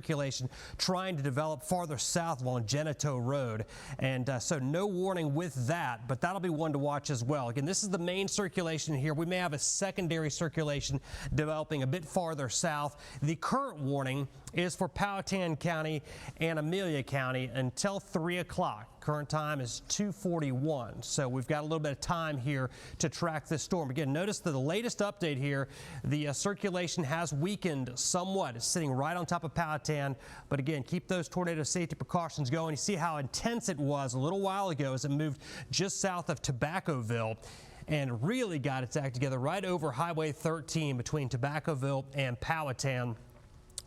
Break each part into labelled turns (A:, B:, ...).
A: circulation trying to develop farther south along Genito Road, and so no warning with that, but that'll be one to watch as well. Again, this is the main circulation here. We may have a secondary circulation developing a bit farther south. The current warning is for Powhatan County and Amelia County until 3 o'clock. Current time is 2:41, so we've got a little bit of time here to track this storm. Again, notice that the latest update here, the circulation has weakened somewhat. It's sitting right on top of Powhatan, but again, keep those tornado safety precautions going. You see how intense it was a little while ago as it moved just south of Tobaccoville and really got its act together right over Highway 13 between Tobaccoville and Powhatan.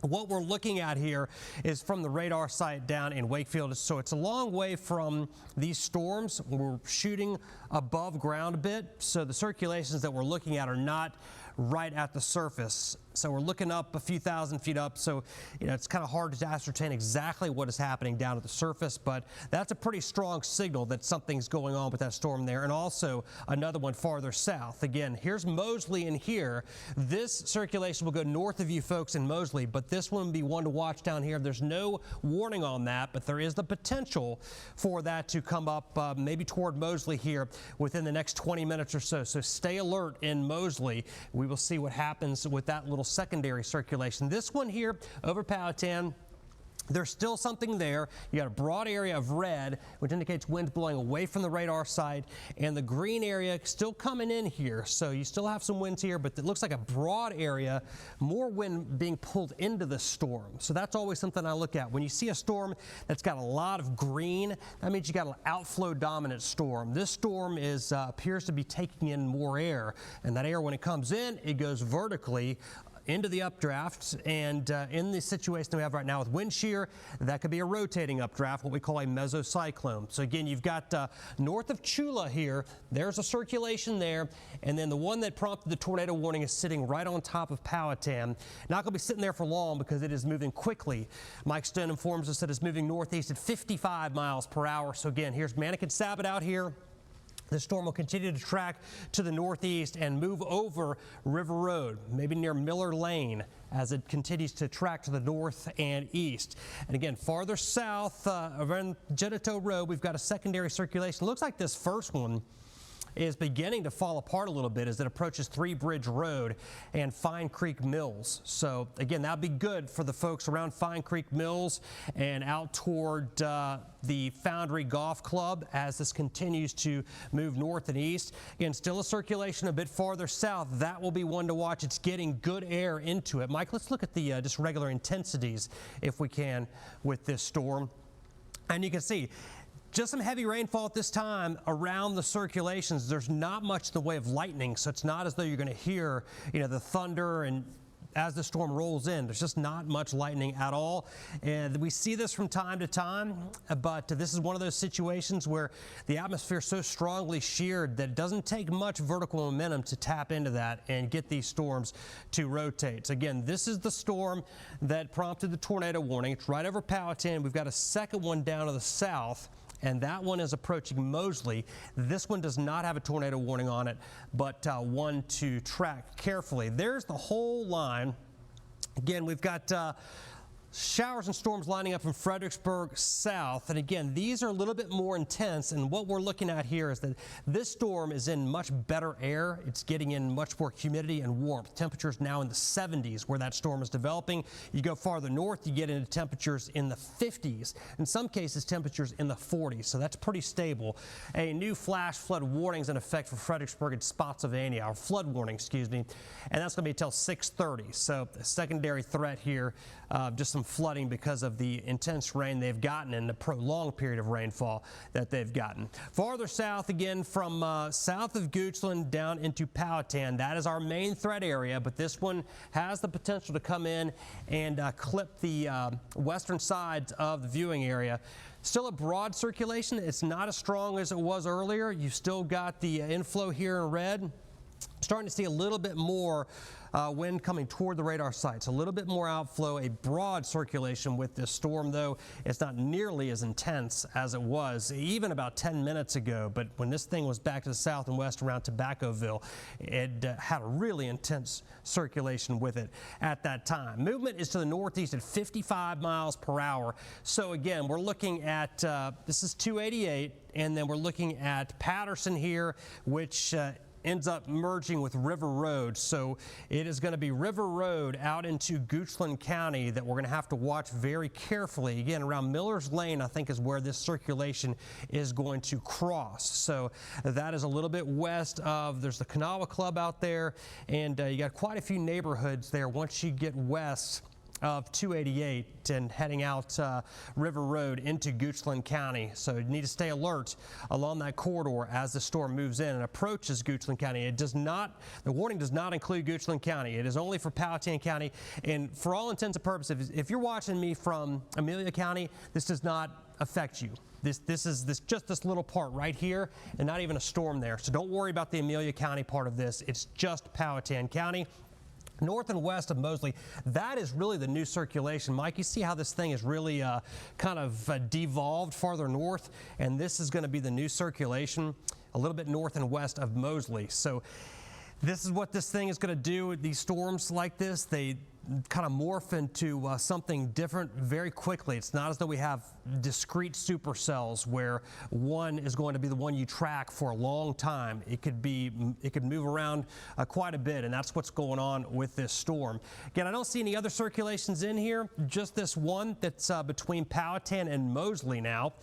A: What we're looking at here is from the radar site down in Wakefield, so it's a long way from these storms. We're shooting above ground a bit, so the circulations that we're looking at are not right at the surface. So we're looking up a few thousand feet up, so it's kind of hard to ascertain exactly what is happening down at the surface, but that's a pretty strong signal that something's going on with that storm there. And also another one farther south. Again, here's Mosley in here. This circulation will go north of you folks in Mosley, but this one will be one to watch down here. There's no warning on that, but there is the potential for that to come up maybe toward Mosley here within the next 20 minutes or so. So stay alert in Mosley. We will see what happens with that little secondary circulation. This one here over Powhatan, there's still something there. You got a broad area of red, which indicates wind blowing away from the radar site, and the green area still coming in here. So you still have some winds here, but it looks like a broad area, more wind being pulled into the storm. So that's always something I look at. When you see a storm that's got a lot of green, that means you got an outflow dominant storm. This storm is appears to be taking in more air, and that air, when it comes in, it goes vertically into the updraft, and in the situation that we have right now with wind shear, that could be a rotating updraft, what we call a mesocyclone. So again, you've got north of Chula here, there's a circulation there, and then the one that prompted the tornado warning is sitting right on top of Powhatan. Not going to be sitting there for long because it is moving quickly. Mike Stone informs us that it's moving northeast at 55 miles per hour. So again, here's Manikin Sabot out here. The storm will continue to track to the northeast and move over River Road, maybe near Miller Lane, as it continues to track to the north and east. And again, farther south around Genito Road, we've got a secondary circulation. It looks like this first one is beginning to fall apart a little bit as it approaches Three Bridge Road and Fine Creek Mills. So again, that'd be good for the folks around Fine Creek Mills and out toward the Foundry Golf Club as this continues to move north and east. Again, still a circulation a bit farther south. That will be one to watch. It's getting good air into it. Mike, let's look at the just regular intensities if we can with this storm. And you can see just some heavy rainfall at this time around the circulations. There's not much in the way of lightning, so it's not as though you're going to hear, the thunder and as the storm rolls in. There's just not much lightning at all. And we see this from time to time, but this is one of those situations where the atmosphere is so strongly sheared that it doesn't take much vertical momentum to tap into that and get these storms to rotate. So again, this is the storm that prompted the tornado warning. It's right over Powhatan. We've got a second one down to the south, and that one is approaching Mosley. This one does not have a tornado warning on it, but one to track carefully. There's the whole line. Again, we've got showers and storms lining up from Fredericksburg south, and again, these are a little bit more intense, and what we're looking at here is that this storm is in much better air. It's getting in much more humidity and warmth. Temperatures now in the 70s where that storm is developing. You go farther north, you get into temperatures in the 50s. In some cases, temperatures in the 40s, so that's pretty stable. A new flash flood warning is in effect for Fredericksburg and Spotsylvania, or flood warning, excuse me, and that's going to be until 6:30. So a secondary threat here, just some flooding because of the intense rain they've gotten and the prolonged period of rainfall that they've gotten. Farther south, again, from south of Goochland down into Powhatan, that is our main threat area, but this one has the potential to come in and clip the western sides of the viewing area. Still a broad circulation. It's not as strong as it was earlier. You've still got the inflow here in red Starting to see a little bit more wind coming toward the radar sites, a little bit more outflow, a broad circulation with this storm, though it's not nearly as intense as it was even about 10 minutes ago. But when this thing was back to the south and west around Tobaccoville, it had a really intense circulation with it at that time. Movement is to the northeast at 55 miles per hour. So again, we're looking at, this is 288, and then we're looking at Patterson here, which ends up merging with River Road. So it is going to be River Road out into Goochland County that we're going to have to watch very carefully. Again, around Miller's Lane, I think, is where this circulation is going to cross. So that is a little bit west of, there's the Kanawha Club out there, and you got quite a few neighborhoods there once you get west of 288 and heading out River Road into Goochland County. So you need to stay alert along that corridor as the storm moves in and approaches Goochland County. It does not, the warning does not include Goochland County. It is only for Powhatan County. And for all intents and purposes, if you're watching me from Amelia County, this does not affect you. This is just this little part right here, and not even a storm there. So don't worry about the Amelia County part of this. It's just Powhatan County. North and west of Mosley, that is really the new circulation. Mike, you see how this thing is really kind of devolved farther north, and this is going to be the new circulation a little bit north and west of Mosley. So this is what this thing is going to do. These storms like this, they kind of morph into something different very quickly. It's not as though we have discrete supercells where one is going to be the one you track for a long time. It could move around quite a bit, and that's what's going on with this storm. Again, I don't see any other circulations in here, just this one that's between Powhatan and Mosley now.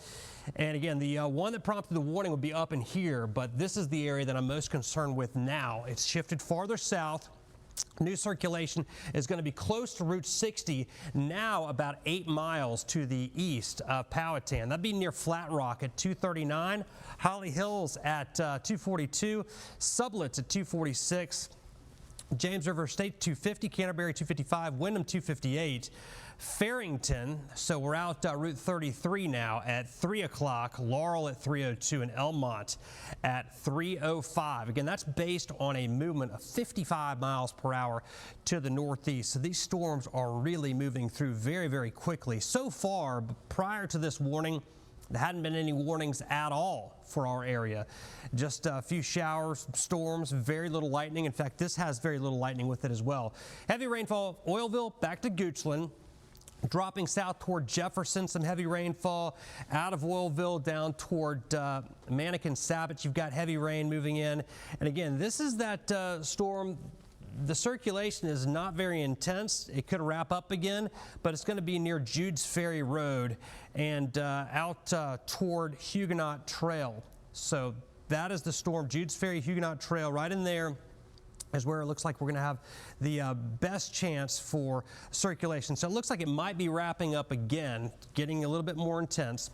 A: And again, the one that prompted the warning would be up in here, but this is the area that I'm most concerned with now. It's shifted farther south. New circulation is going to be close to Route 60, now about 8 miles to the east of Powhatan. That'd be near Flat Rock at 239, Holly Hills at 242, Sublets at 246, James River Estate 250, Canterbury 255, Windham 258, Farrington, so we're out Route 33 now at 3 o'clock, Laurel at 302, and Elmont at 305. Again, that's based on a movement of 55 miles per hour to the northeast. So these storms are really moving through very, very quickly. So far, prior to this warning, there hadn't been any warnings at all for our area. Just a few showers, storms, very little lightning. In fact, this has very little lightning with it as well. Heavy rainfall, Oilville back to Goochland. Dropping south toward Jefferson, some heavy rainfall. Out of Oilville down toward Mannequin Sabbath, you've got heavy rain moving in. And again, this is that storm. The circulation is not very intense. It could wrap up again, but it's going to be near Jude's Ferry Road and out toward Huguenot Trail. So that is the storm, Jude's Ferry, Huguenot Trail, right in there is where it looks like we're going to have the best chance for circulation. So it looks like it might be wrapping up again, getting a little bit more intense.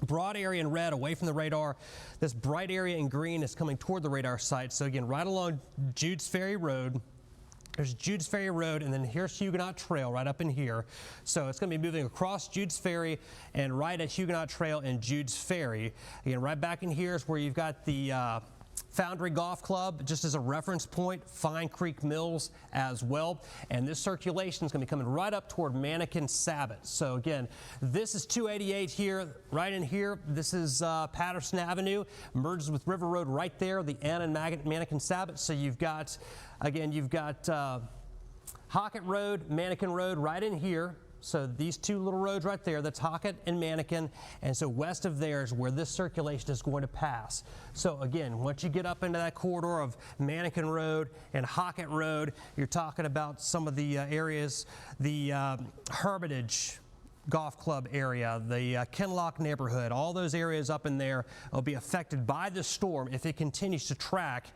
A: Broad area in red away from the radar. This bright area in green is coming toward the radar site. So again, right along Jude's Ferry Road. There's Jude's Ferry Road, and then here's Huguenot Trail right up in here. So it's going to be moving across Jude's Ferry and right at Huguenot Trail and Jude's Ferry. Again, right back in here is where you've got the Foundry Golf Club, just as a reference point, Fine Creek Mills as well. And this circulation is going to be coming right up toward Mannequin Sabbath. So again, this is 288 here, right in here. This is Patterson Avenue, merges with River Road right there, the N and Mannequin Sabbath. So you've got, again, you've got Hockett Road, Mannequin Road right in here. So these two little roads right there, that's Hockett and Mannequin, and so west of there is where this circulation is going to pass. So again, once you get up into that corridor of Mannequin Road and Hockett Road, you're talking about some of the areas, the Hermitage Golf Club area, the Kinloch neighborhood, all those areas up in there will be affected by this storm if it continues to track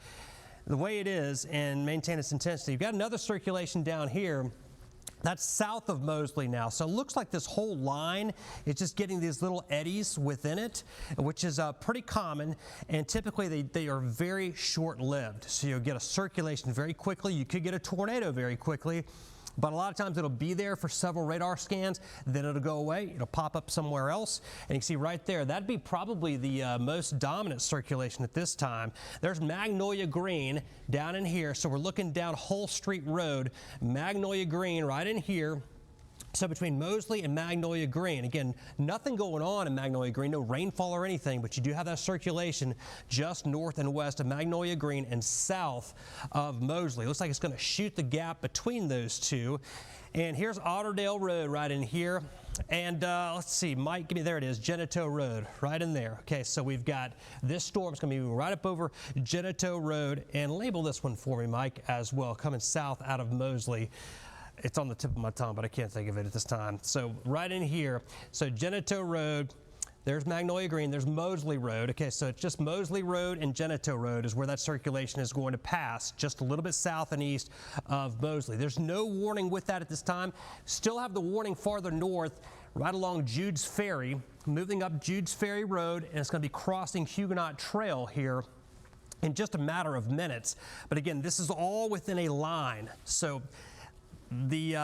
A: the way it is and maintain its intensity. You've got another circulation down here. That's south of Mosley now. So it looks like this whole line is just getting these little eddies within it, which is pretty common. And typically they are very short-lived. So you'll get a circulation very quickly. You could get a tornado very quickly. but a lot of times it'll be there for several radar scans, then it'll go away, it'll pop up somewhere else, and you can see right there, that'd be probably the most dominant circulation at this time. There's Magnolia Green down in here, so we're looking down Hull Street Road, Magnolia Green right in here. So between Moseley and Magnolia Green, again, nothing going on in Magnolia Green, no rainfall or anything, but you do have that circulation just north and west of Magnolia Green and south of Moseley. Looks like it's going to shoot the gap between those two. And here's Otterdale Road right in here. And let's see, Mike, give me, there it is, Genito Road, right in there. Okay, so we've got this storm's going to be moving right up over Genito Road. And label this one for me, Mike, as well, coming south out of Moseley. It's on the tip of my tongue, but I can't think of it at this time. So right in here, so Genito Road, there's Magnolia Green, there's Moseley Road. Okay, so it's just Moseley Road and Genito Road is where that circulation is going to pass, just a little bit south and east of Moseley. There's no warning with that at this time. Still have the warning farther north, right along Jude's Ferry, moving up Jude's Ferry Road, and it's going to be crossing Huguenot Trail here in just a matter of minutes. But again, this is all within a line. So the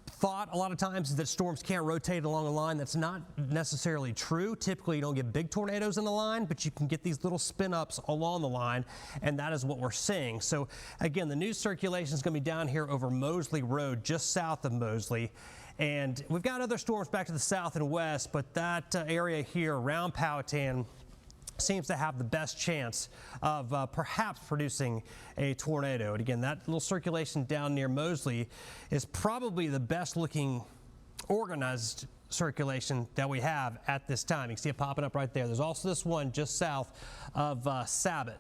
A: thought a lot of times is that storms can't rotate along a line. That's not necessarily true. Typically, you don't get big tornadoes in the line, but you can get these little spin-ups along the line, and that is what we're seeing. So again, the new circulation is going to be down here over Moseley Road, just south of Moseley. And we've got other storms back to the south and west, but that area here around Powhatan seems to have the best chance of perhaps producing a tornado. And again, that little circulation down near Moseley is probably the best looking organized circulation that we have at this time. You can see it popping up right there. There's also this one just south of Sabot,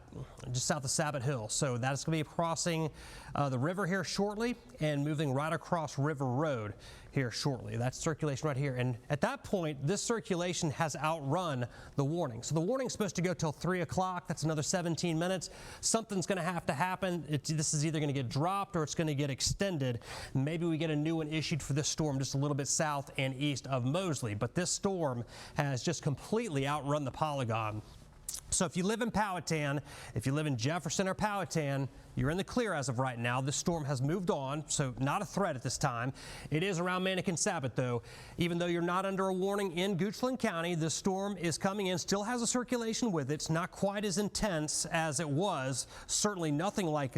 A: just south of Sabot Hill. So that's going to be crossing the river here shortly and moving right across River Road here shortly. That's circulation right here. And at that point, this circulation has outrun the warning. So the warning's supposed to go till 3 o'clock. That's another 17 minutes. Something's going to happen. This is either going to get dropped or it's going to get extended. Maybe we get a new one issued for this storm just a little bit south and east of Moseley. But this storm has just completely outrun the polygon. So if you live in Powhatan, if you live in Jefferson or Powhatan, you're in the clear as of right now. This storm has moved on, so not a threat at this time. It is around Manikin Sabot, though. Even though you're not under a warning in Goochland County, this storm is coming in, still has a circulation with it. It's not quite as intense as it was, certainly nothing like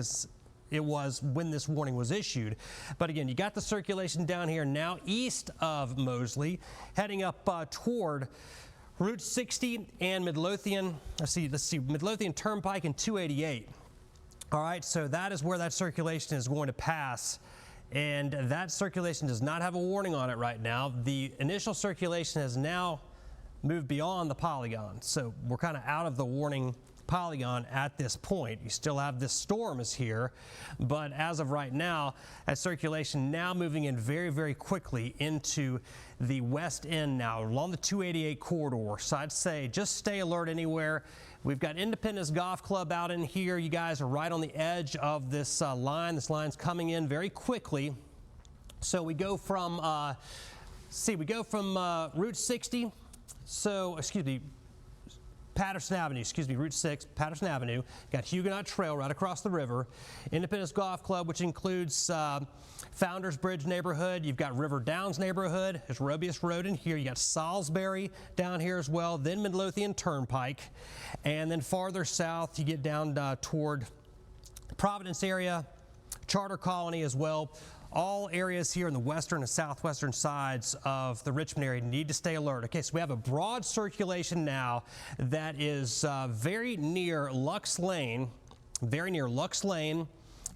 A: it was when this warning was issued. But again, you got the circulation down here now east of Moseley, heading up toward Route 60 and Midlothian, let's see, Midlothian Turnpike and 288. All right, so that is where that circulation is going to pass, and that circulation does not have a warning on it right now. The initial circulation has now moved beyond the polygon, so we're kind of out of the warning polygon at this point. You still have this storm is here, but as of right now, that circulation now moving in very, very quickly into the west end now along the 288 corridor. So I'd say just stay alert anywhere. We've got Independence Golf Club out in here. You guys are right on the edge of this line. This line's coming in very quickly. So we go from, Route 60. So, excuse me, Patterson Avenue, Route 6, Patterson Avenue. Got Huguenot Trail right across the river. Independence Golf Club, which includes Founders Bridge neighborhood. You've got River Downs neighborhood. There's Robius Road in here. You got Salisbury down here as well. Then Midlothian Turnpike. And then farther south, you get down toward Providence area, Charter Colony as well. All areas here in the western and southwestern sides of the Richmond area need to stay alert. Okay, so we have a broad circulation now that is very near Lux Lane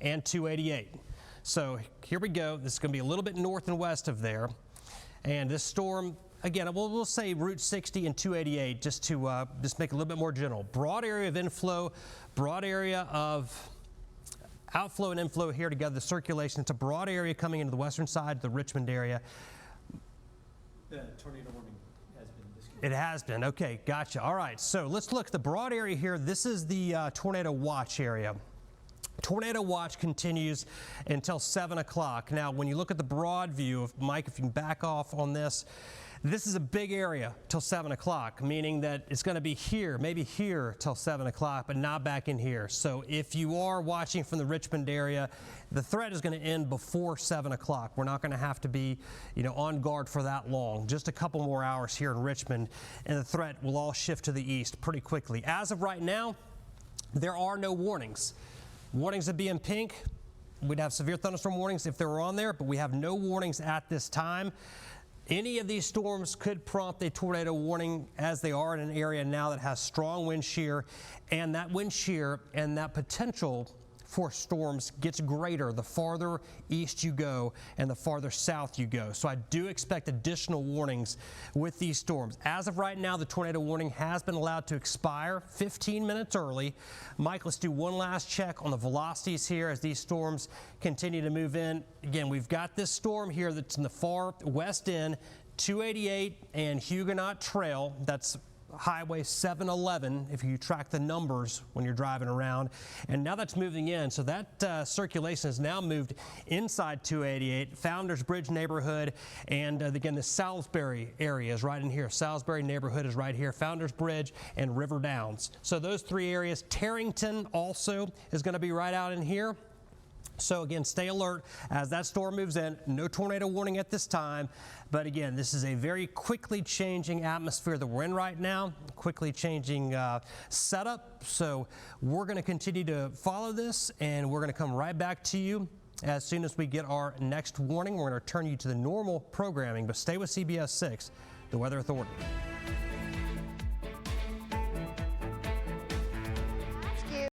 A: and 288. So here we go. This is going to be a little bit north and west of there. And this storm, again, we'll say Route 60 and 288 just to just make it a little bit more general. Broad area of inflow, broad area of outflow and inflow here together, the circulation. It's a broad area coming into the western side, the Richmond area.
B: The tornado warning has been discontinued.
A: It has been. Okay, gotcha. All right, so let's look at the broad area here. This is the tornado watch area. Tornado watch continues until 7 o'clock. Now, when you look at the broad view of Mike, if you can back off on this, this is a big area till 7 o'clock, meaning that it's going to be here, maybe here till 7 o'clock, but not back in here. So if you are watching from the Richmond area, the threat is going to end before 7 o'clock. We're not going to have to be, on guard for that long. Just a couple more hours here in Richmond, and the threat will all shift to the east pretty quickly. As of right now, there are no warnings. Warnings would be in pink. We'd have severe thunderstorm warnings if they were on there, but we have no warnings at this time. Any of these storms could prompt a tornado warning, as they are in an area now that has strong wind shear, and that wind shear and that potential for storms gets greater the farther east you go and the farther south you go. So I do expect additional warnings with these storms. As of right now, the tornado warning has been allowed to expire 15 minutes early. Mike, let's do one last check on the velocities here as these storms continue to move in. Again, we've got this storm here that's in the far west end, 288 and Huguenot Trail. That's Highway 711 if you track the numbers when you're driving around, and now that's moving in, so that circulation has now moved inside 288, Founders Bridge neighborhood, and again the Salisbury area is right in here. Salisbury neighborhood is right here, Founders Bridge and River Downs. So those three areas. Tarrington also is going to be right out in here. So again, stay alert as that storm moves in. No tornado warning at this time, but again, this is a very quickly changing atmosphere that we're in right now, quickly changing setup. So we're going to continue to follow this, and we're going to come right back to you as soon as we get our next warning. We're going to return you to the normal programming, but stay with CBS 6, the Weather Authority.